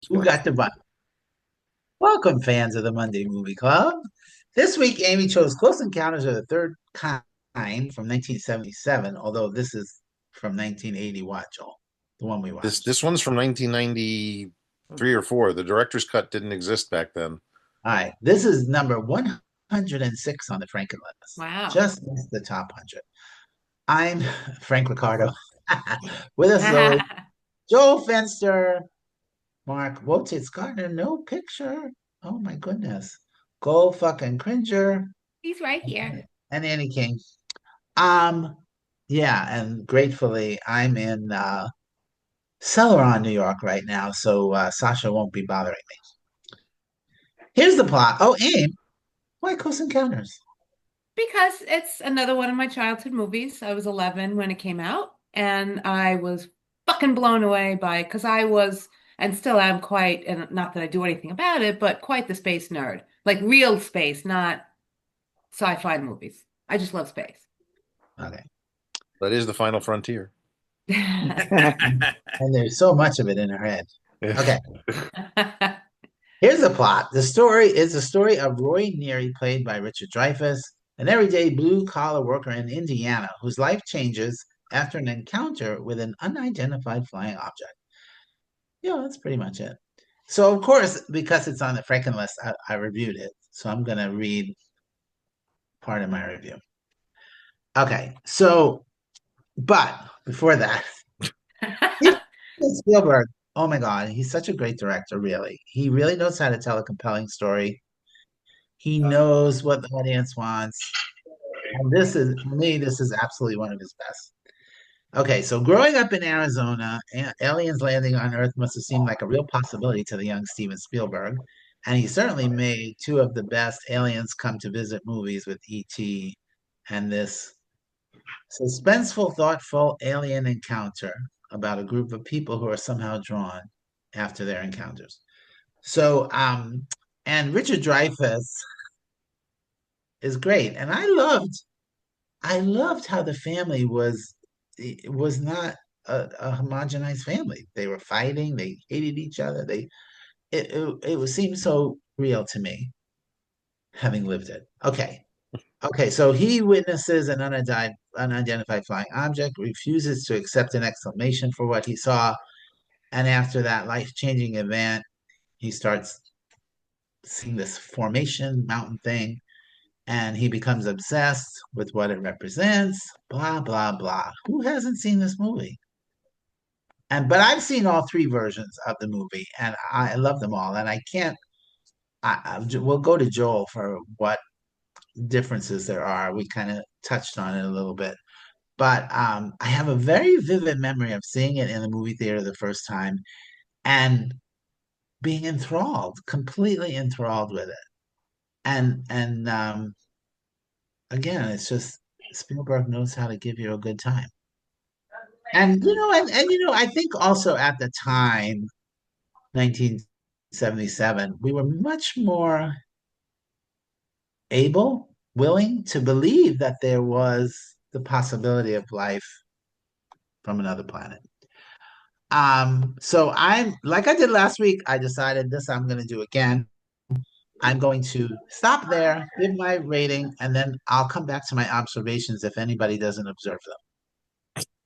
Who got the bun? Welcome, fans of the Monday Movie Club. This week, Amy chose Close Encounters of the Third Kind from 1977, although this is from 1980. What, Joel? The one we This watched. this one's from 1993 or four. The director's cut didn't exist back then. All right. This is number 106 on the Franken list. Wow. Just missed the top 100. I'm Frank Ricardo. With us, though, Joel Fenster, Mark Wotitz Gardner, no picture. Oh, my goodness. Go fucking Cringer. He's right here. And Annie King. Um, yeah, and gratefully I'm in Celeron, New York right now, so Sasha won't be bothering me. Here's the plot. Oh, AIM, why Close Encounters? Because it's another one of my childhood movies. I was 11 when it came out, and I was fucking blown away by it because I was, and still am quite, and not that I do anything about it, but quite the space nerd. Like real space, not sci-fi movies. I just love space. Okay. That is the final frontier. And there's so much of it in her head. Okay. Here's the plot. The story is the story of Roy Neary, played by Richard Dreyfuss, an everyday blue-collar worker in Indiana whose life changes after an encounter with an unidentified flying object. Yeah, that's pretty much it. So, of course, because it's on the Franken list, I reviewed it. So I'm going to read part of my review. Okay, so, but before that, Spielberg, oh my God, he's such a great director, really. He really knows how to tell a compelling story. He knows what the audience wants. And this is, for me, this is absolutely one of his best. Okay, so growing up in Arizona, aliens landing on Earth must have seemed like a real possibility to the young Steven Spielberg. And he certainly made two of the best aliens come to visit movies with E.T. and this suspenseful, thoughtful alien encounter about a group of people who are somehow drawn after their encounters. So, and Richard Dreyfuss is great, and I loved how the family was, it was not a homogenized family. They were fighting, they hated each other. It seemed so real to me, having lived it. Okay, so he witnesses an unidentified flying object, refuses to accept an explanation for what he saw, and after that life-changing event, he starts seeing this formation mountain thing, and he becomes obsessed with what it represents. Blah blah blah. Who hasn't seen this movie? And but I've seen all three versions of the movie, and I love them all. And I can't. We'll go to Joel for what differences there are. We kind of touched on it a little bit. But I have a very vivid memory of seeing it in the movie theater the first time and being enthralled, completely enthralled with it. And again, it's just Spielberg knows how to give you a good time. And I think also at the time, 1977, we were much more able, willing to believe that there was the possibility of life from another planet. So I'm like I did last week, I decided this I'm gonna do again. I'm going to stop there, give my rating, and then I'll come back to my observations if anybody doesn't observe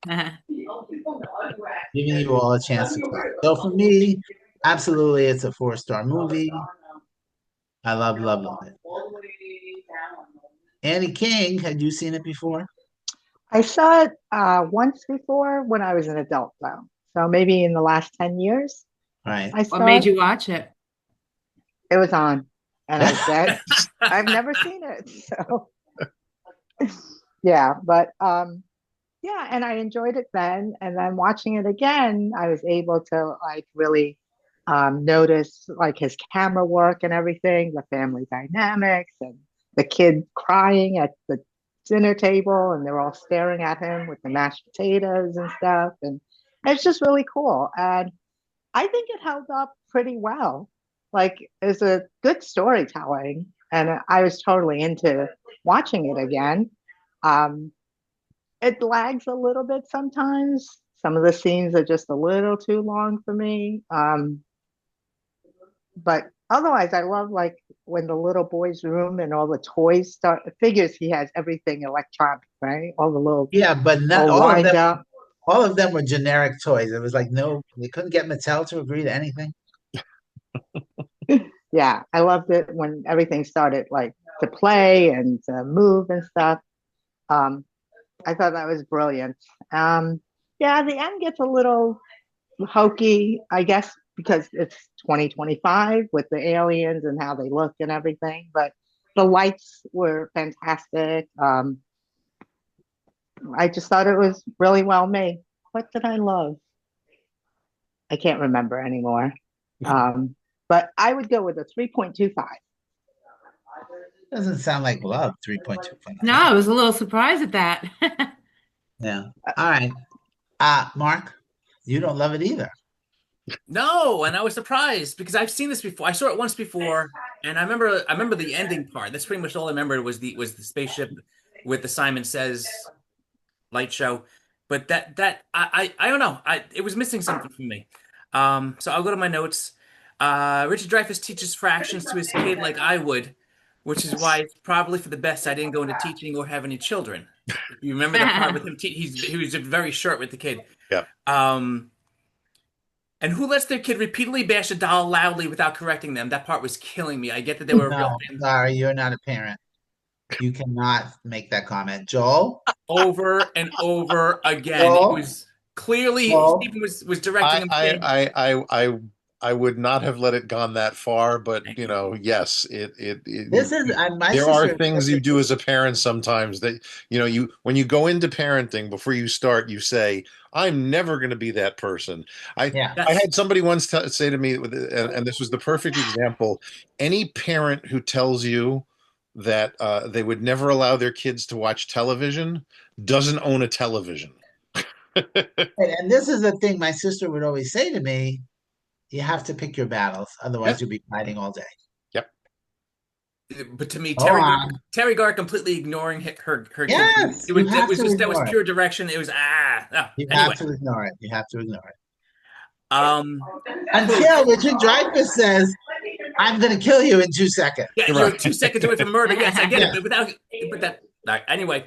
them, giving you all a chance to talk. So for me, absolutely, it's a four-star movie. I love it. Annie King, had you seen it before? I saw it once before when I was an adult, though. So maybe in the last 10 years, Right. I What saw made it. you watch it? It was on, and I said, I've never seen it. So, yeah, but yeah, and I enjoyed it then. And then watching it again, I was able to like really notice like his camera work and everything, the family dynamics, and the kid crying at the dinner table, and they're all staring at him with the mashed potatoes and stuff. And it's just really cool. And I think it held up pretty well. Like, it's a good storytelling, and I was totally into watching it again. Um, it lags a little bit sometimes. Some of the scenes are just a little too long for me. but otherwise, I love like when the little boy's room and all the toys start. Figures he has everything electronic, right? All the little Yeah, but not all all of wind them. up. All of them were generic toys. It was like no, they couldn't get Mattel to agree to anything. Yeah, I loved it when everything started like to play and to move and stuff. Um, I thought that was brilliant. Yeah, the end gets a little hokey, I guess, because it's 2025 with the aliens and how they look and everything. But the lights were fantastic. I just thought it was really well made. What did I love? I can't remember anymore. But I would go with a 3.25. Doesn't sound like love, 3.25. No, I was a little surprised at that. Yeah. All right. Mark, you don't love it either. No, and I was surprised because I've seen this before. I saw it once before, and I remember the ending part. That's pretty much all I remembered was the spaceship with the Simon Says light show. But I don't know. It was missing something from me. So I'll go to my notes. Richard Dreyfuss teaches fractions to his kid like I would, which is why it's probably for the best I didn't go into teaching or have any children. If you remember the part with him, he was very short with the kid. Yeah. And who lets their kid repeatedly bash a doll loudly without correcting them? That part was killing me. I get that they were real No, fans. sorry, you're not a parent. You cannot make that comment. Joel? Over and over again. Joel? It was clearly Joel? Stephen was directing him. I would not have let it gone that far, but yes, This is my there are sister. things you do as a parent sometimes that when you go into parenting before you start, you say, I'm never going to be that person. Yeah. I had somebody once say to me, and this was the perfect example. Any parent who tells you that they would never allow their kids to watch television doesn't own a television. And this is the thing my sister would always say to me. You have to pick your battles, otherwise you'll be fighting all day. Yep. But to me, Go on. Terry Gar completely ignoring her Yes, kid. you have to That was ignore it. pure direction. It was You anyway. have to ignore it. You have to ignore it. Until Richard Dreyfuss says, I'm going to kill you in 2 seconds. Yeah, you're 2 seconds away from murder. Yes, I get it, but anyway.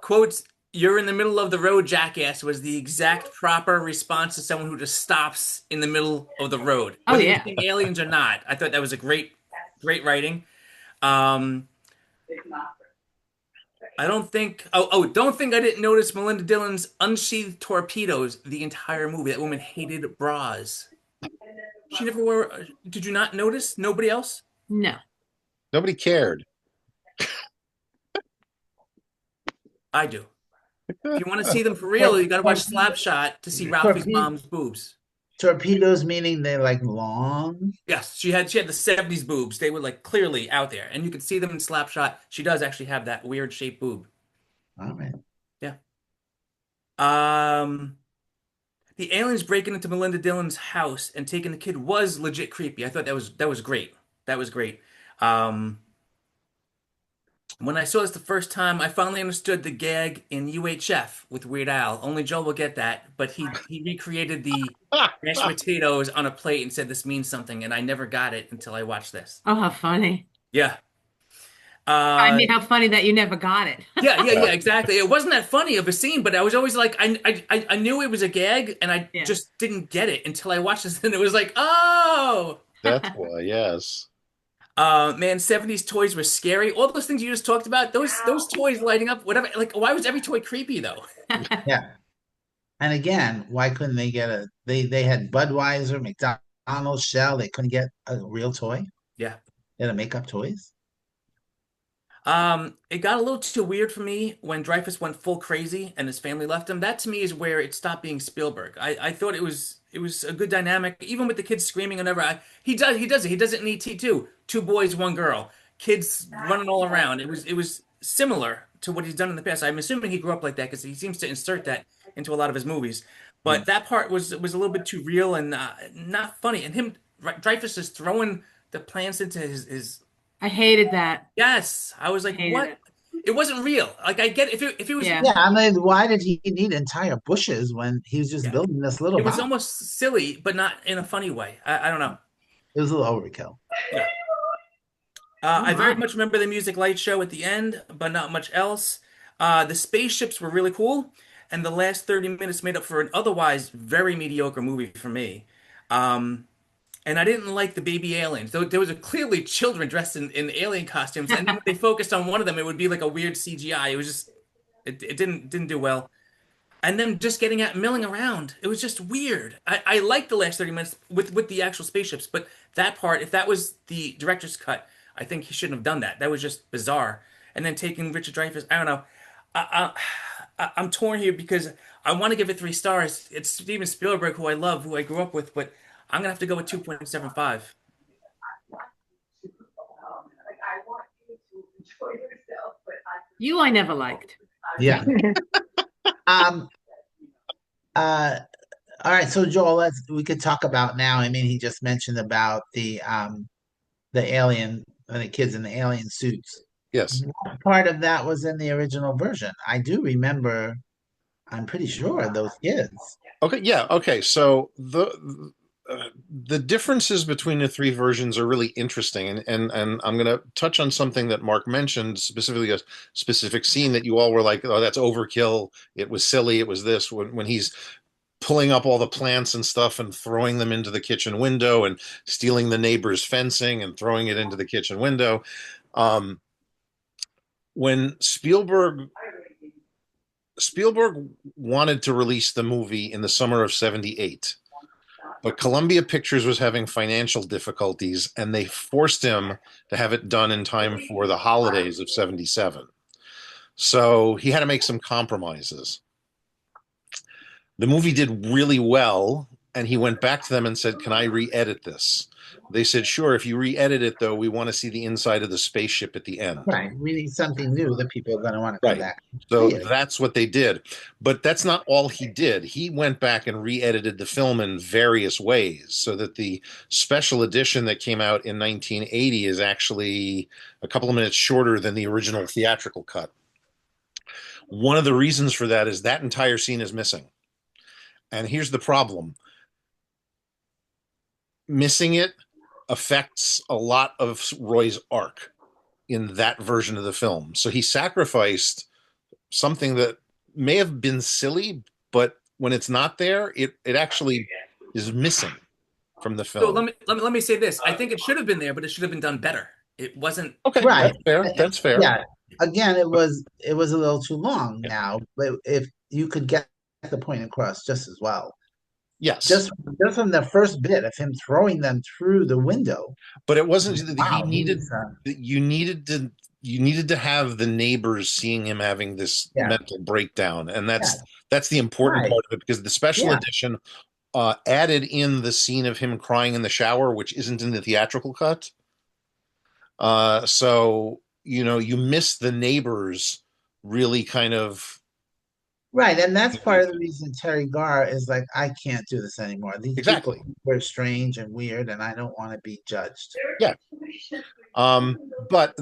Quotes, "You're in the middle of the road, jackass," was the exact proper response to someone who just stops in the middle of the road. Oh, Whether yeah. you think aliens or not. I thought that was a great writing. I don't think I didn't notice Melinda Dillon's unsheathed torpedoes the entire movie. That woman hated bras. She never wore. Did you not notice? Nobody else? No. Nobody cared. I do. If you want to see them for real, you got to watch Slapshot to see Ralphie's mom's boobs. Torpedoes meaning they're like long. Yes, she had the 70s boobs. They were like clearly out there, and you could see them in Slapshot. She does actually have that weird shaped boob. All right. Yeah. The aliens breaking into Melinda Dillon's house and taking the kid was legit creepy. I thought that was great. That was great. When I saw this the first time, I finally understood the gag in UHF with Weird Al. Only Joel will get that, but he recreated the mashed potatoes on a plate and said this means something, and I never got it until I watched this. Oh, how funny. Yeah. I mean, how funny that you never got it. Yeah, exactly. It wasn't that funny of a scene, but I was always like, I knew it was a gag, and I just didn't get it until I watched this, and it was like, oh. That's why, yes. Man, 70s toys were scary. All those things you just talked about, those toys lighting up, whatever. Like, why was every toy creepy though? Yeah. And again, why couldn't they get they had Budweiser, McDonald's, Shell, they couldn't get a real toy? Yeah. They had to make up toys? It got a little too weird for me when Dreyfuss went full crazy and his family left him. That to me is where it stopped being Spielberg. I thought it was a good dynamic, even with the kids screaming and whatever. He does it. He does it in E.T. too. 2 boys, 1 girl. Kids running all around. It was similar to what he's done in the past. I'm assuming he grew up like that because he seems to insert that into a lot of his movies. But that part was a little bit too real and not funny. And Dreyfuss is throwing the plants into his. I hated that. Yes, I was like, what? It wasn't real. Like, I get if it was. Yeah. Yeah, I mean, why did he need entire bushes when he was just building this little It was house? almost silly, but not in a funny way. I don't know. It was a little overkill. Yeah. Oh I very my. much remember the music light show at the end, but not much else. The spaceships were really cool, and the last 30 minutes made up for an otherwise very mediocre movie for me. Um, and I didn't like the baby aliens. There was clearly children dressed in alien costumes, and then when they focused on one of them, it would be like a weird CGI. It was just it didn't do well. And then just getting at milling around, it was just weird. I liked the last 30 minutes with the actual spaceships, but that part, if that was the director's cut, I think he shouldn't have done that. That was just bizarre. And then taking Richard Dreyfuss, I don't know. I'm torn here because I want to give it 3 stars. It's Steven Spielberg, who I love, who I grew up with, but I'm gonna have to go with 2.75. You I never liked. Yeah. Um, uh, all right, so Joel, we could talk about now. I mean, he just mentioned about the alien and the kids in the alien suits. Yes. What part of that was in the original version? I do remember, I'm pretty sure those kids. Okay, yeah, okay. So the differences between the three versions are really interesting, and I'm going to touch on something that Mark mentioned, specifically a specific scene that you all were like, "Oh, that's overkill. It was silly. It was this." When he's pulling up all the plants and stuff and throwing them into the kitchen window and stealing the neighbor's fencing and throwing it into the kitchen window. Um, when Spielberg wanted to release the movie in the summer of '78, but Columbia Pictures was having financial difficulties and they forced him to have it done in time for the holidays of '77. So he had to make some compromises. The movie did really well, and he went back to them and said, "Can I re-edit this?" They said, "Sure. If you re-edit it, though, we want to see the inside of the spaceship at the end." Right. We need something new that people are going to want to come Right. back and So see it. that's what they did. But that's not all he did. He went back and re-edited the film in various ways so that the special edition that came out in 1980 is actually a couple of minutes shorter than the original theatrical cut. One of the reasons for that is that entire scene is missing. And here's the problem. Missing it affects a lot of Roy's arc in that version of the film. So he sacrificed something that may have been silly, but when it's not there, it actually is missing from the So film. let me say this. I think it should have been there, but it should have been done better. It wasn't. Okay, Right. that's fair. That's fair. Yeah. Again, it was a little too long now, but if you could get the point across just as well. Yes. Just from the first bit of him throwing them through the window. But it wasn't that Wow, you needed to have the neighbors seeing him having this mental breakdown, and that's the important Right. part of it, because the special edition added in the scene of him crying in the shower, which isn't in the theatrical cut. So you miss the neighbors really kind of. Right, and that's part of the reason Terry Garr is like, I can't do this anymore. These Exactly. people were strange and weird, and I don't want to be judged. Yeah. But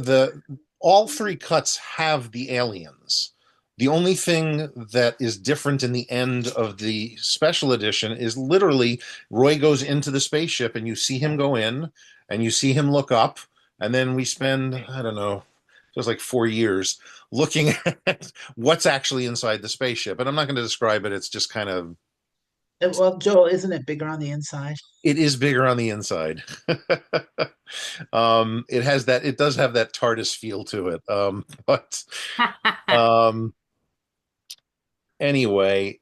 all three cuts have the aliens. The only thing that is different in the end of the special edition is literally Roy goes into the spaceship and you see him go in and you see him look up, and then we spend, I don't know, just like 4 years looking at what's actually inside the spaceship. And I'm not going to describe it. It's just kind of. Well, Joel, isn't it bigger on the inside? It is bigger on the inside. It does have that TARDIS feel to it. But anyway,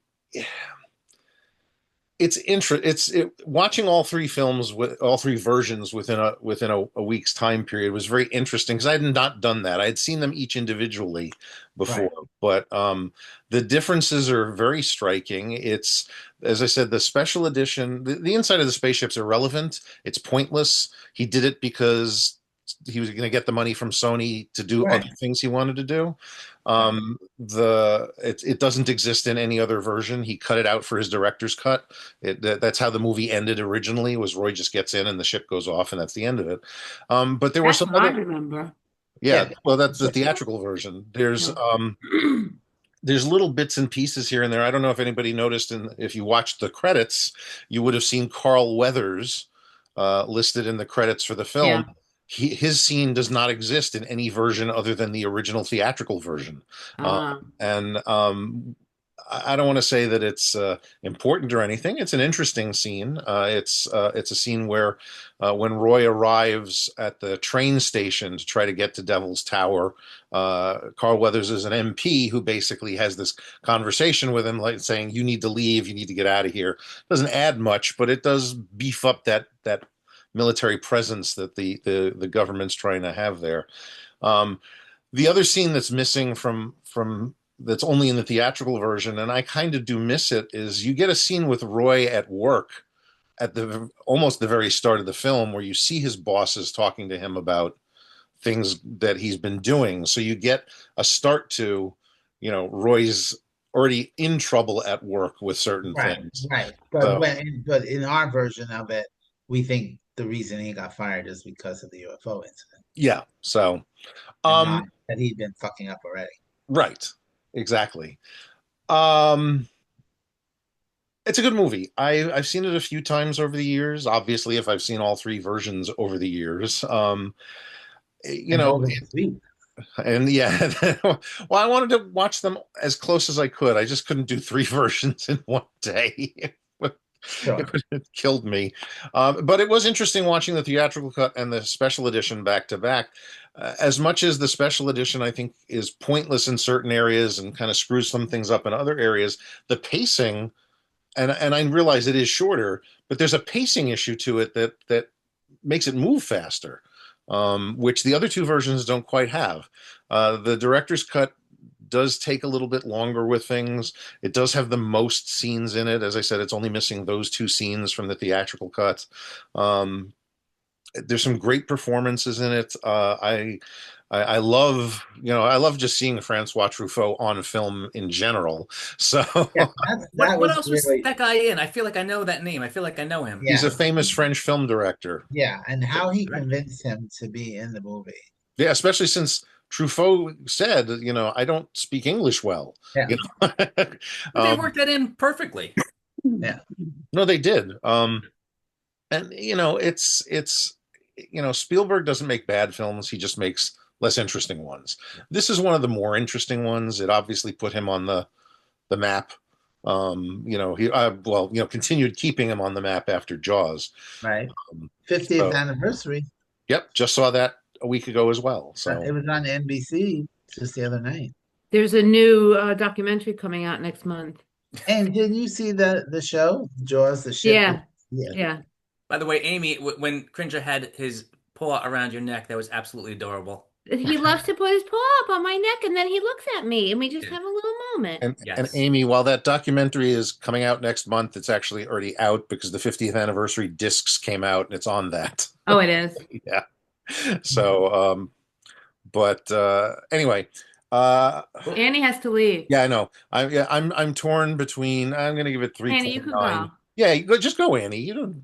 watching all three films with all three versions within a week's time period was very interesting, because I had not done that. I had seen them each individually before, but the differences are very striking. It's, as I said, the special edition, the inside of the spaceship's irrelevant. It's pointless. He did it because he was going to get the money from Sony to do other things he wanted to do. It doesn't exist in any other version. He cut it out for his director's cut. That's how the movie ended originally, was Roy just gets in and the ship goes off and that's the end of it. But there were some I other. remember. Yeah, well, that's the theatrical version. There's little bits and pieces here and there. I don't know if anybody noticed, and if you watched the credits, you would have seen Carl Weathers listed in the credits for the film. His scene does not exist in any version other than the original theatrical version. And I don't want to say that it's important or anything. It's an interesting scene. It's a scene where when Roy arrives at the train station to try to get to Devil's Tower, Carl Weathers is an MP who basically has this conversation with him, like saying, "You need to leave. You need to get out of here." Doesn't add much, but it does beef up that military presence that the government's trying to have there. The other scene that's missing from that's only in the theatrical version, and I kind of do miss it, is you get a scene with Roy at work at the almost the very start of the film where you see his bosses talking to him about things that he's been doing. So you get a start to, Roy's already in trouble at work with certain things. Right. But in our version of it, we think the reason he got fired is because of the UFO incident. Yeah. So not that he'd been fucking up already. Right. Exactly. It's a good movie. I've seen it a few times over the years. Obviously, if I've seen all three versions over the years, and yeah, well, I wanted to watch them as close as I could. I just couldn't do three versions in one day. Sure. It killed me. But it was interesting watching the theatrical cut and the special edition back to back. As much as the special edition, I think, is pointless in certain areas and kind of screws some things up in other areas, the pacing, and I realize it is shorter, but there's a pacing issue to it that makes it move faster, which the other two versions don't quite have. The director's cut does take a little bit longer with things. It does have the most scenes in it. As I said, it's only missing those two scenes from the theatrical cut. There's some great performances in it. I love, I love just seeing Francois Truffaut on film in general. So yeah, what else was that guy in? I feel like I know that name. I feel like I know him. Yeah. He's a famous French film director. Yeah, and how he convinced him to be in the movie. Yeah, especially since Truffaut said, I don't speak English well. Yeah. They worked that in perfectly. Yeah. No, they did. And it's Spielberg doesn't make bad films. He just makes less interesting ones. This is one of the more interesting ones. It obviously put him on the map. He continued keeping him on the map after Jaws. Right. 50th anniversary. Yep, just saw that a week ago as well. So it was on NBC just the other night. There's a new documentary coming out next month. And did you see the show, Jaws, the ship? Yeah. By the way, Amy, when Cringer had his paw around your neck, that was absolutely adorable. He loves to put his paw up on my neck, and then he looks at me, and we just have a little moment. And Amy, while that documentary is coming out next month, it's actually already out because the 50th anniversary discs came out, and it's on that. Oh, it is? Yeah. So, anyway. Annie has to leave. Yeah, I know. I'm torn between. I'm going to give it 3.9. Annie, you can go. Yeah, just go, Annie. You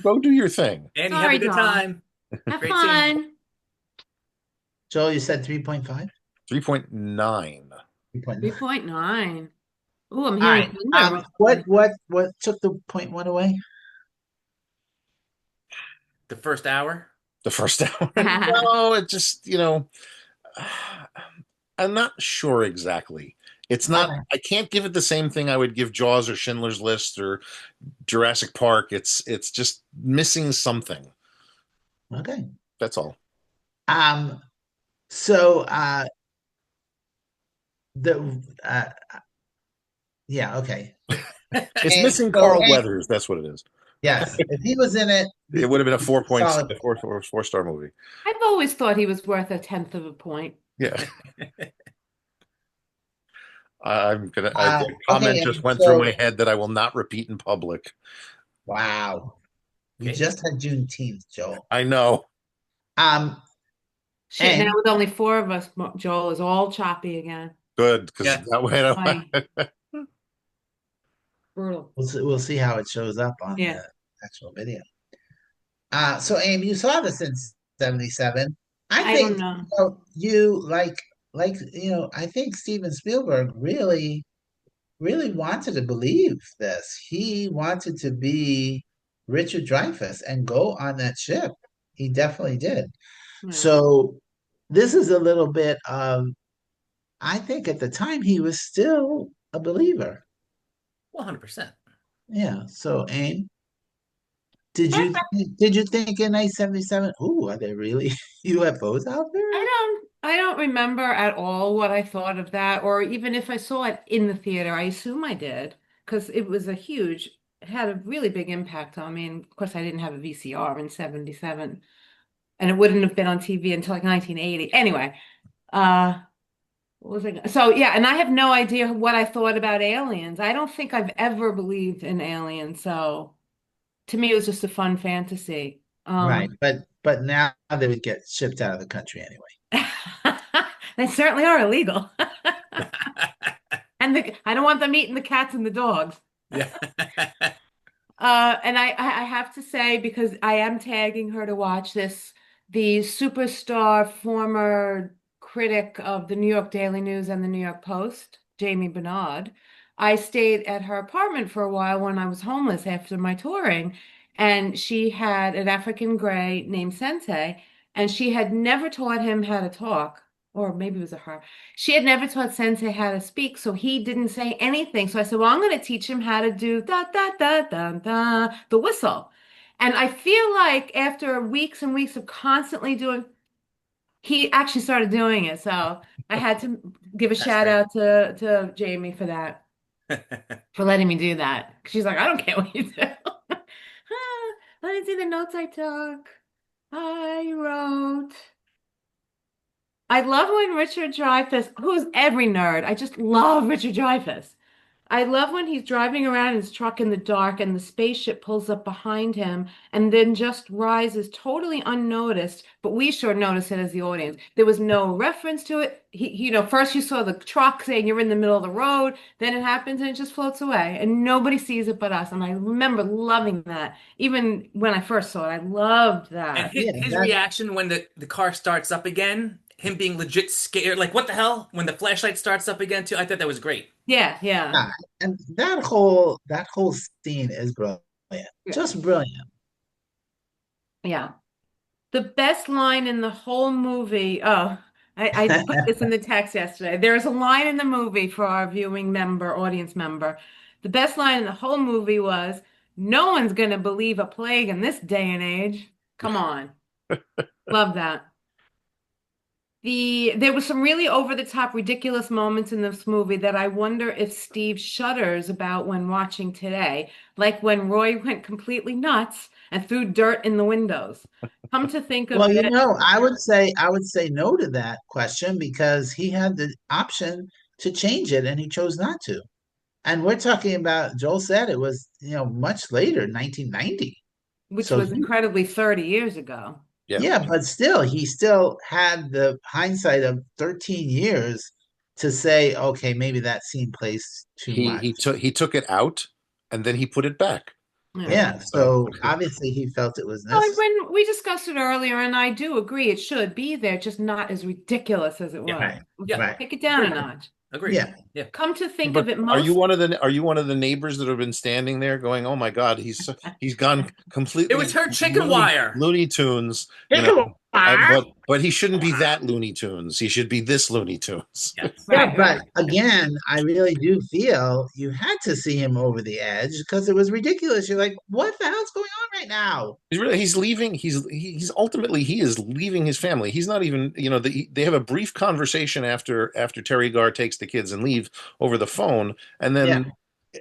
go do your thing. Annie, have a good time. Have fun. Joel, you said 3.5? 3.9. 3.9. Oh, I'm hearing. What took the 0.1 away? The first hour. The first hour. No, it just I'm not sure exactly. It's not. I can't give it the same thing I would give Jaws or Schindler's List or Jurassic Park. It's just missing something. Okay, that's all. So okay. It's missing Carl Weathers. That's what it is. Yes, if he was in it, it would have been a 4-star movie. I've always thought he was worth 1/10 of a point. Yeah. The comment just went through my head that I will not repeat in public. Wow. We just had Juneteenth, Joel. I know. Shit, now with only 4 of us, Joel is all choppy again. Good, because that way I don't. Brutal. We'll see how it shows up on the actual video. So Aim, you saw this in 77. I think don't know. You I think Steven Spielberg really wanted to believe this. He wanted to be Richard Dreyfuss and go on that ship. He definitely did. Yeah. So this is a little bit of, I think at the time he was still a believer. 100%. Yeah. So Aim, did you think in 1977, ooh, are there really UFOs out there? I don't remember at all what I thought of that, or even if I saw it in the theater. I assume I did because it had a really big impact on me. And of course, I didn't have a VCR in 77, and it wouldn't have been on TV until like 1980. Anyway, uh, what was I? So yeah, and I have no idea what I thought about aliens. I don't think I've ever believed in aliens. So to me, it was just a fun fantasy. Right. But now they would get shipped out of the country anyway. They certainly are illegal. And I don't want them eating the cats and the dogs. Yeah. And I have to say, because I am tagging her to watch this, the superstar former critic of the New York Daily News and the New York Post, Jamie Bernard. I stayed at her apartment for a while when I was homeless after my touring, and she had an African gray named Sensei, and she had never taught him how to talk, or maybe it was a her. She had never taught Sensei how to speak, so he didn't say anything. So I said, well, I'm going to teach him how to do da da da da da the whistle. And I feel like after weeks and weeks of constantly doing, he actually started doing it. So I had to give a That's shout great. out to Jamie for that, for letting me do that. She's like, I don't care what you do. Let me see the notes I took. I wrote. I love when Richard Dreyfuss, who's every nerd, I just love Richard Dreyfuss. I love when he's driving around in his truck in the dark and the spaceship pulls up behind him and then just rises totally unnoticed, but we sure notice it as the audience. There was no reference to it. First you saw the truck saying you're in the middle of the road, then it happens and it just floats away and nobody sees it but us. And I remember loving that. Even when I first saw it, I loved And that. his, Yeah, his that reaction when the car starts up again, him being legit scared, like what the hell? When the flashlight starts up again too, I thought that was great. Yeah, yeah. yeah, and that whole scene is brilliant. Yeah. Just brilliant. Yeah. The best line in the whole movie. Oh, I put this in the text yesterday. There's a line in the movie for our viewing member, audience member. The best line in the whole movie was, "No one's going to believe a plague in this day and age." Come on. Love that. There was some really over the top ridiculous moments in this movie that I wonder if Steve shudders about when watching today, like when Roy went completely nuts and threw dirt in the windows. Come to think of Well, it, I would say no to that question because he had the option to change it and he chose not to. And we're talking about, Joel said it was, much later, 1990. which So was incredibly 30 years ago. Yeah. yeah, but still, he still had the hindsight of 13 years to say, okay, maybe that scene plays too He much. he took it out and then he put it back. Yeah. Yeah, So so obviously he felt it was Well, and necessary. when we discussed it earlier, and I do agree it should be there, just not as ridiculous as it was. Right, Yeah. right. Take it down a Agreed. notch. Agreed. Yeah. Yeah. Come to think But of it, are you most one of the neighbors that have been standing there going, "Oh my God, he's gone completely It was her chicken wire. Looney Tunes." But he shouldn't be that Looney Tunes. He should be this Looney Tunes. Yes. Yeah, right, but right. again, I really do feel you had to see him over the edge because it was ridiculous. You're like, what the hell's going on right now? He's leaving. He's ultimately he is leaving his family. He's not even they have a brief conversation after Terry Garr takes the kids and leave over the phone, and Yeah, then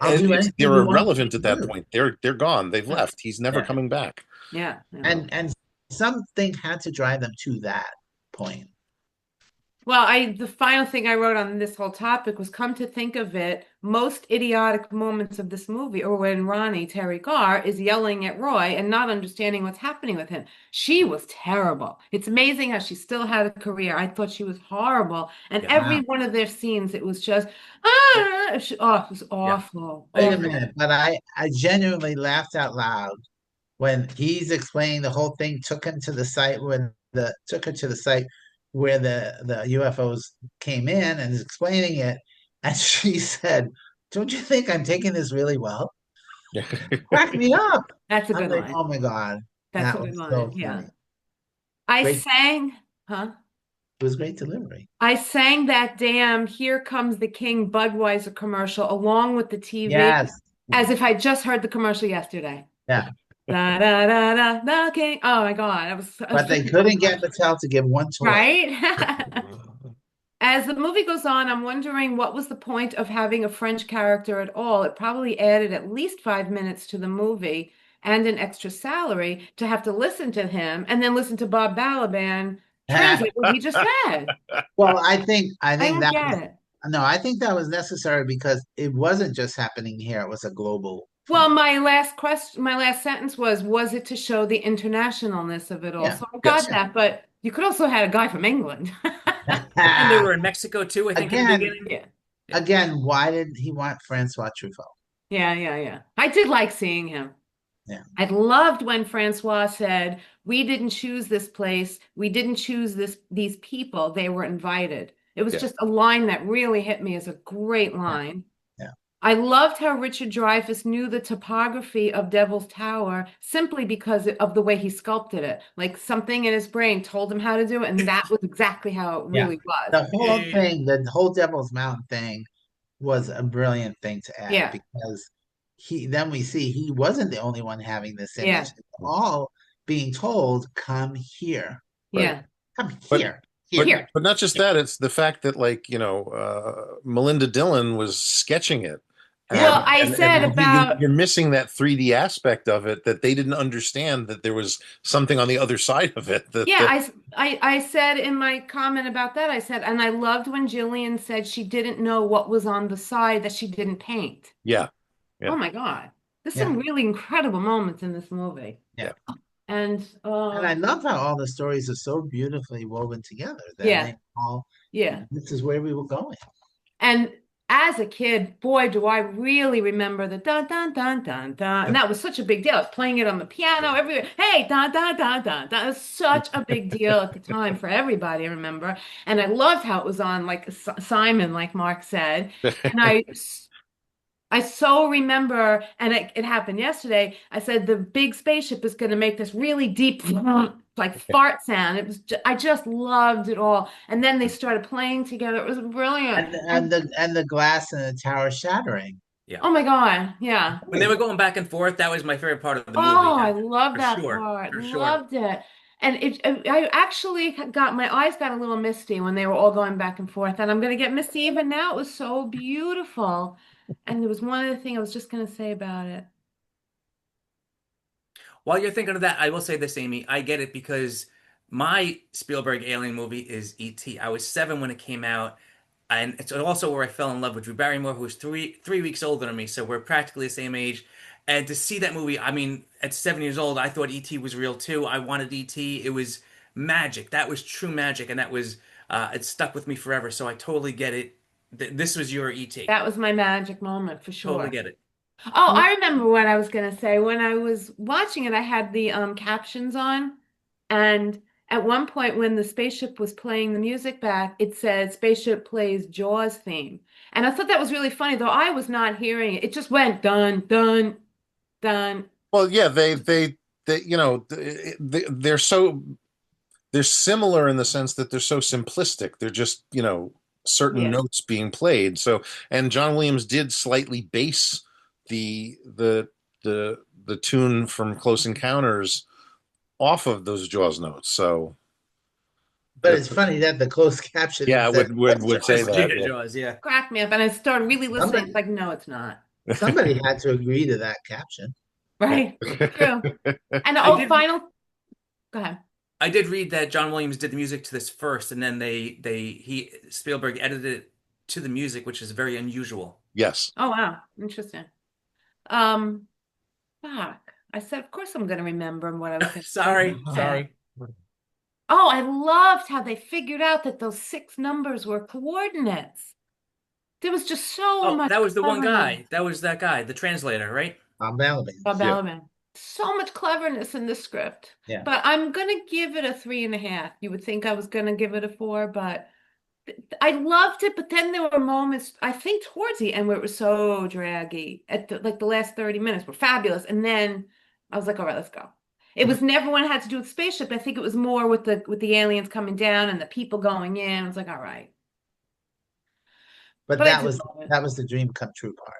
I'll do anything they're you want me irrelevant to at that do. point. They're gone. They've left. He's never Yeah. coming back. Yeah. Yeah. And something had to drive them to that point. Well, the final thing I wrote on this whole topic was, come to think of it, most idiotic moments of this movie are when Ronnie, Terry Garr, is yelling at Roy and not understanding what's happening with him. She was terrible. It's amazing how she still had a career. I thought she was horrible. And Yeah. every one of their scenes, it was just, it was awful. Wait a Awful. minute, but I genuinely laughed out loud when he's explaining the whole thing, took her to the site where the UFOs came in and is explaining it, and she said, "Don't you think I'm taking this really well?" Crack me up. That's a I'm good like, line. oh my God, That's that a good was line. so Yeah. funny. I Great. sang, huh? It was great delivery. I sang that damn Here Comes the King Budweiser commercial along with the TV Yes. as if I just heard the commercial yesterday. Yeah. Da da da da the king. Oh my God. I was But they couldn't get Mattel to give one toy. right. As the movie goes on, I'm wondering what was the point of having a French character at all. It probably added at least 5 minutes to the movie and an extra salary to have to listen to him and then listen to Bob Balaban translate what he just said. Well, I I think don't that get was it. no, I think that was necessary because it wasn't just happening here, it was a global Well, phenomenon. my last sentence was it to show the internationalness of it all? Yeah. So I got Yes. that, but you could also have had a guy from England. And they were in Mexico too, I think, in the Again, beginning. Yeah. again, why did he want Francois Truffaut? Yeah. I did like seeing him. Yeah. I loved when Francois said, "We didn't choose this place. We didn't choose these people. They were invited." It was Yeah. just a line that really hit me as a great line. Yeah. I loved how Richard Dreyfuss knew the topography of Devil's Tower simply because of the way he sculpted it. Like something in his brain told him how to do it, and that was exactly how it Yeah. really was. The whole Yeah. thing, the whole Devil's Mountain thing was a brilliant thing to add Yeah. because then we see he wasn't the only one having this image. Yeah. It's all being told, come here. Yeah. Come But- here. But, Here. but not just that, it's the fact that, like, Melinda Dillon was sketching it. Well, I said about you're missing that 3D aspect of it, that they didn't understand that there was something on the other side of it. Yeah, I said in my comment about that, I said, and I loved when Jillian said she didn't know what was on the side that she didn't paint. Yeah. Yeah. Oh my God. There's Yeah. some really incredible moments in this movie. Yeah. And I love how all the stories are so beautifully woven together. That Yeah. they all, yeah. this is where we were going. And as a kid, boy, do I really remember the dun dun dun dun dun. And that was such a big deal. I was playing it on the piano everywhere. Hey, dun dun dun dun dun. It was such a big deal at the time for everybody, I remember. And I loved how it was on like Simon, like Mark said. And I so remember, and it happened yesterday. I said the big spaceship is going to make this really deep, like fart sound. It was I just loved it all. And then they started playing together. It was brilliant. And the glass in the tower shattering. Yeah. Oh my God, yeah. When they were going back and forth, that was my favorite part of the movie. Oh, I love For that sure, part. for sure. Loved it. And I actually my eyes got a little misty when they were all going back and forth. And I'm going to get misty even now. It was so beautiful. And there was one other thing I was just going to say about it. While you're thinking of that, I will say this, Amy. I get it because my Spielberg alien movie is E.T. I was 7 when it came out, and it's also where I fell in love with Drew Barrymore, who was three weeks older than me, so we're practically the same age. And to see that movie, I mean, at 7 years old, I thought E.T. was real too. I wanted E.T. It was magic. That was true magic, and that was it stuck with me forever. So I totally get it. This was your E.T. That was my magic moment for sure. Totally get it. Oh, I remember what I was going to say. When I was watching it, I had the captions on. And at one point, when the spaceship was playing the music back, it said spaceship plays Jaws theme. And I thought that was really funny, though I was not hearing it. It just went dun, dun, dun. Well, yeah, they're similar in the sense that they're so simplistic. They're just, certain Yeah. notes being played. So, and John Williams did slightly base the tune from Close Encounters off of those Jaws notes. So, But it's funny that the closed caption yeah, said, would say that. Yeah. Jaws, yeah. Cracked me up. And I started really listening. Somebody- It's like, no, it's not. somebody had to agree to that caption. Right? True. And I did- final. Go ahead. I did read that John Williams did the music to this first, and then Spielberg edited it to the music, which is very unusual. Yes. Oh, wow. Interesting. Fuck. I said, of course I'm going to remember what I was going to Sorry. Oh, I loved how they figured out that those 6 numbers were coordinates. There was just so Oh, much that was the one cleverness. guy. That was that guy, the translator, right? Bob Balaban. Bob Yeah. Balaban. So much cleverness in this script. Yeah. But I'm going to give it a 3.5. You would think I was going to give it a 4, but I loved it, but then there were moments, I think towards the end where it was so draggy. Like the last 30 minutes were fabulous. And then I was like, all right, let's go. It was never when it had to do with spaceship. I think it was more with the aliens coming down and the people going in. I was like, all right. But But I that did was love it. that was the dream come true part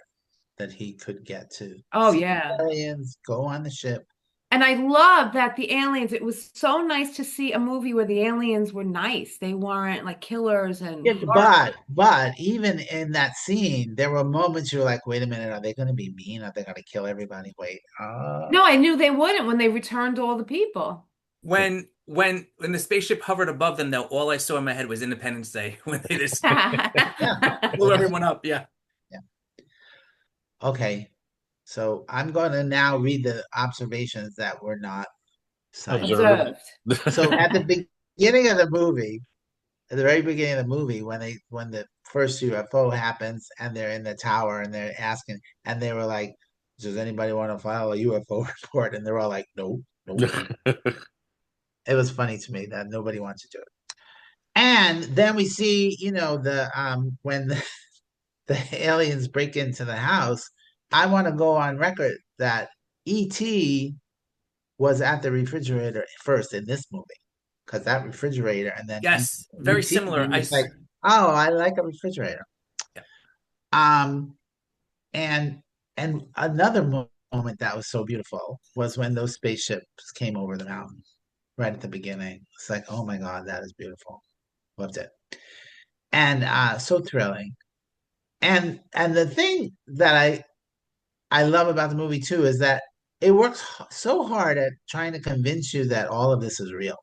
that he could get to Oh see yeah. the aliens, go on the ship. And I love that the aliens, it was so nice to see a movie where the aliens were nice. They weren't like killers and Yeah, horrible. but even in that scene, there were moments you were like, wait a minute, are they going to be mean? Are they going to kill everybody? Wait, No, I knew they wouldn't when they returned all the people. When the spaceship hovered above them, though, all I saw in my head was Independence Day when they just blew everyone up. Yeah. yeah. Okay, so I'm going to now read the observations that were not cited. Observed. Observed. So at the beginning of the movie, at the very beginning of the movie, when the first UFO happens and they're in the tower and they're asking, and they were like, "Does anybody want to file a UFO report?" And they're all like, "No, no." It was funny to me that nobody wants to do it. And then we see, the when the aliens break into the house. I want to go on record that E.T. was at the refrigerator first in this movie because that refrigerator, and then Yes, very ET similar. was like, oh, I like a refrigerator. Yeah. Um, and another moment that was so beautiful was when those spaceships came over the mountain right at the beginning. It's like, oh my God, that is beautiful. Loved it. And so thrilling. And the thing that I love about the movie too is that it works so hard at trying to convince you that all of this is real.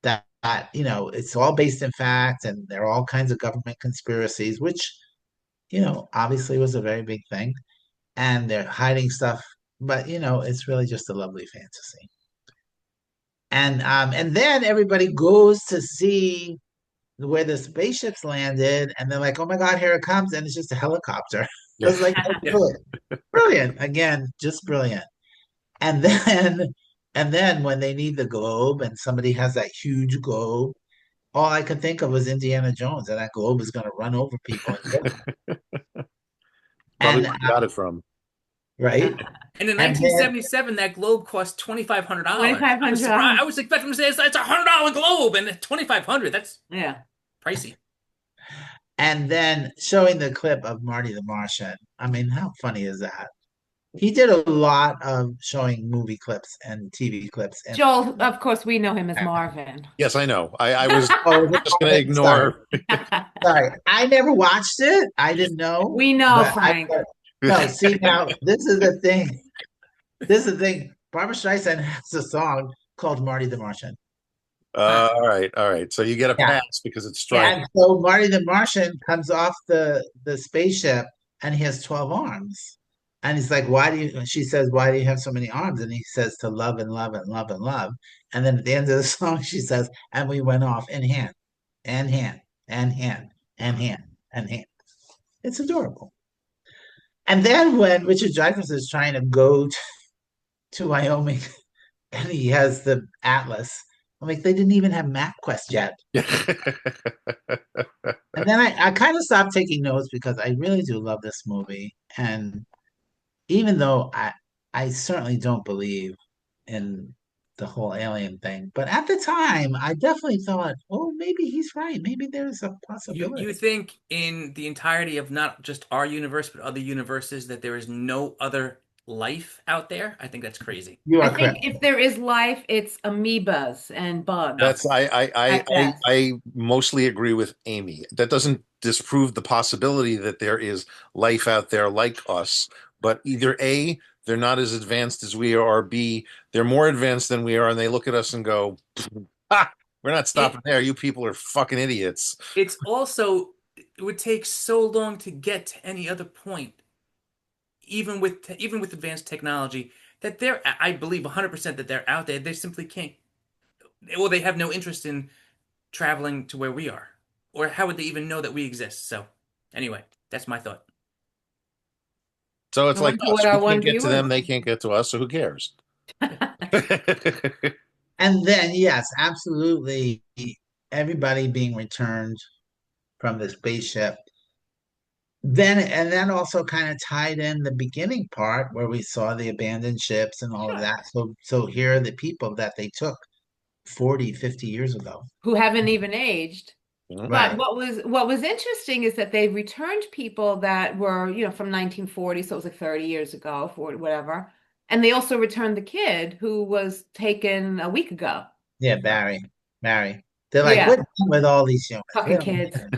That it's all based in fact, and there are all kinds of government conspiracies, which obviously was a very big thing, and they're hiding stuff, but it's really just a lovely fantasy. And then everybody goes to see where the spaceships landed, and they're like, "Oh my God, here it comes!" And it's just a helicopter. I was like, "Oh, Yeah. brilliant, brilliant! Again, just brilliant." And then, and then when they need the globe, and somebody has that huge globe, all I could think of was Indiana Jones, and that globe is going to run over people and kill them. Probably And where he got it from. right, And in and then 1977, that globe cost $2,500. I was surprised. $2,500. I was expecting to say it's a $100 globe, and 2,500. That's Yeah. pricey. and then showing the clip of Marty the Martian. I mean, how funny is that? He did a lot of showing movie clips and TV clips, and Joel, of course, we know him as Marvin. Yes, I know. I was oh, just going to sorry, ignore. sorry, I never watched it. I didn't know, We know, but Frank. no. See now, this is the thing. This is the thing. Barbara Streisand has a song called Marty the Martian. All right, all right. So you get a Yeah. pass because it's striking. And so Marty the Martian comes off the spaceship and he has 12 arms. And he's like, she says, why do you have so many arms? And he says, to love and love and love and love. And then at the end of the song, she says, and we went off in hand, and hand, and hand, and hand, and hand. It's adorable. And then when Richard Dreyfuss is trying to go to Wyoming and he has the atlas, I'm like, they didn't even have MapQuest yet. And then I kind of stopped taking notes because I really do love this movie. And even though I certainly don't believe in the whole alien thing, but at the time I definitely thought, oh, maybe he's right. Maybe there's a You possibility. think in the entirety of not just our universe but other universes that there is no other life out there? I think that's crazy. You I are think correct. if there is life, it's amoebas and bugs. That's At best. I mostly agree with Amy. That doesn't disprove the possibility that there is life out there like us, but either A, they're not as advanced as we are, or B, they're more advanced than we are, and they look at us and go, "Ha, we're not stopping there. You people are fucking idiots." It's also, it would take so long to get to any other point, even with advanced technology, that I believe 100% that they're out there. They simply can't, or they have no interest in traveling to where we are. Or how would they even know that we exist? So, anyway, that's my thought. So it's I like wonder us. what our We one can't get to view them, is. they can't get to us, so who cares? And then, yes, absolutely, everybody being returned from the spaceship. Then also kind of tied in the beginning part where we saw the abandoned ships and all of Sure. that. So here are the people that they took 40, 50 years ago. Who haven't even aged. Mhm. Right. But what was interesting is that they returned people that were, from 1940, so it was like 30 years ago, 40, whatever. And they also returned the kid who was taken a week ago. Yeah, Barry. They're like, we're Yeah, done with all these humans. We fucking don't need kids. them.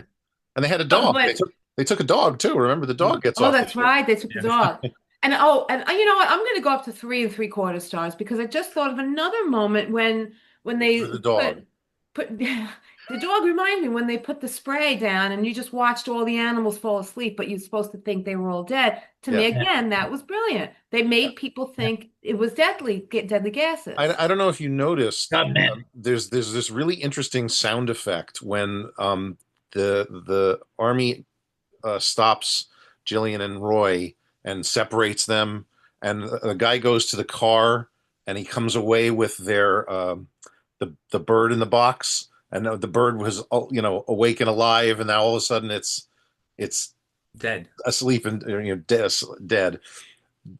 And they had a Oh, dog. but They took a dog too. Remember, the dog gets oh, off the that's ship. right. They took the Yeah. dog. And you know what? I'm going to go up to 3 3/4 stars because I just thought of another moment when they The dog. put the dog reminded me when they put the spray down and you just watched all the animals fall asleep, but you're supposed to think they were all dead. To me, Yeah. again, that was brilliant. They made people think it was deadly gases. I don't know if you noticed. God, man. There's this really interesting sound effect when the army stops Jillian and Roy and separates them, and the guy goes to the car and he comes away with their the bird in the box, and the bird was awake and alive, and now all of a sudden it's Dead. asleep and dead.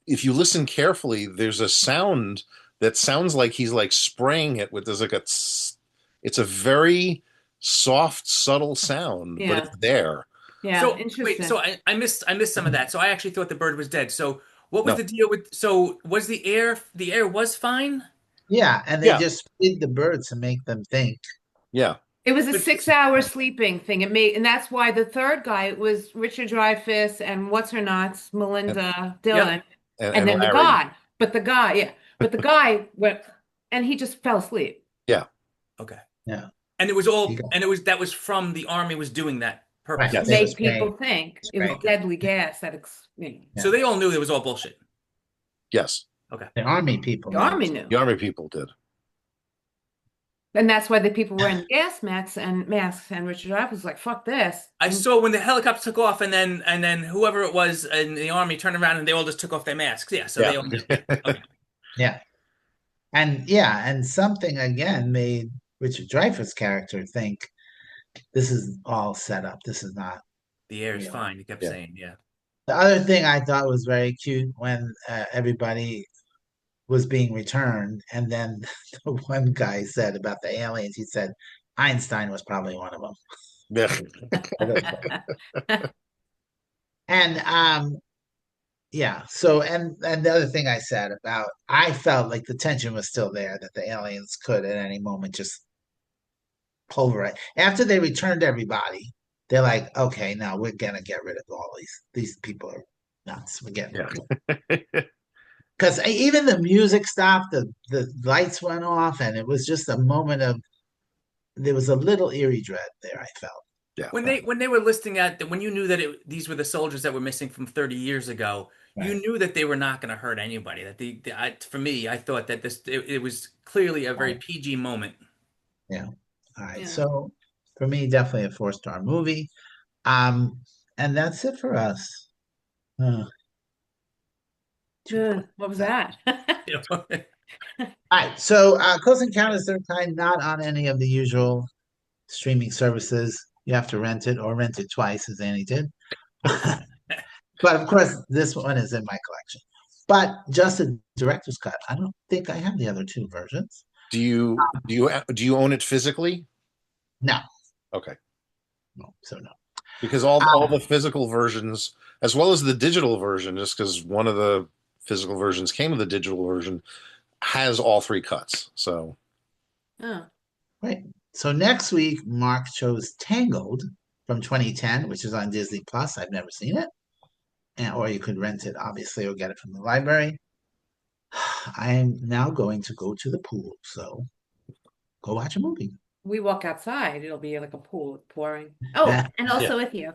If you listen carefully, there's a sound that sounds like he's like spraying it with there's like a it's a very soft, subtle sound, Yeah. but it's there. Yeah, So interesting. wait, so I missed some of that. So I actually thought the bird was dead. So what was No. the deal with? So was the air was fine? Yeah, and they Yeah. just feed the birds to make them think. Yeah. It was a But- 6 hour sleeping thing. And that's why the third guy, it was Richard Dreyfuss and what's her nuts, Melinda Dillon, and then the Larry. guy. But the guy, yeah. But the guy went and he just fell asleep. Okay. Yeah. And You got- that was from the army was doing that purpose. Right. To They make was spraying. people think it was Spraying. deadly gas So they all knew it was all bullshit. Yes. The army people. the army knew. The army people did. And that's why the people wearing gas masks and Richard Dreyfuss was like, fuck this. I saw when the helicopter took off, and then whoever it was in the army turned around and they all just took off their masks. Yeah, so they all knew. Okay. Yeah. And something again made Richard Dreyfuss' character think this is all set up. This is not. The air is Yeah. fine. He kept Yeah. saying, yeah. The other thing I thought was very cute when everybody was being returned, and then the one guy said about the aliens, he said Einstein was probably one of them. Yeah. And yeah, so and the other thing I said about I felt like the tension was still there that the aliens could at any moment just pulverize. After they returned everybody, they're like, okay, now we're gonna get rid of all these people are nuts. We're getting rid of them. Because even the music stopped, the lights went off, and it was just a moment of there was a little eerie dread there, I felt. Yeah. When they were listing out when you knew that these were the soldiers that were missing from 30 years ago, you Right. knew that they were not going to hurt anybody. That for me, I thought that it was clearly a very Right. PG moment. All right. Yeah. So for me, definitely a 4-star movie. And that's it for us. What was that? All right. So Close Encounters of the Third Kind, not on any of the usual streaming services. You have to rent it or rent it twice, as Annie did. But of course, this one is in my collection. But just a director's cut. I don't think I have the other two versions. Do you own it physically? No. Okay. No. So no. Because all the physical versions, as well as the digital version, just because one of the physical versions came with the digital version, has all three cuts. So Oh. Right. So next week, Mark chose Tangled from 2010, which is on Disney Plus. I've never seen it. Or you could rent it, obviously, or get it from the library. I'm now going to go to the pool, so go watch a movie. We walk outside, it'll be like a pool pouring. Oh, Yeah. and also with you.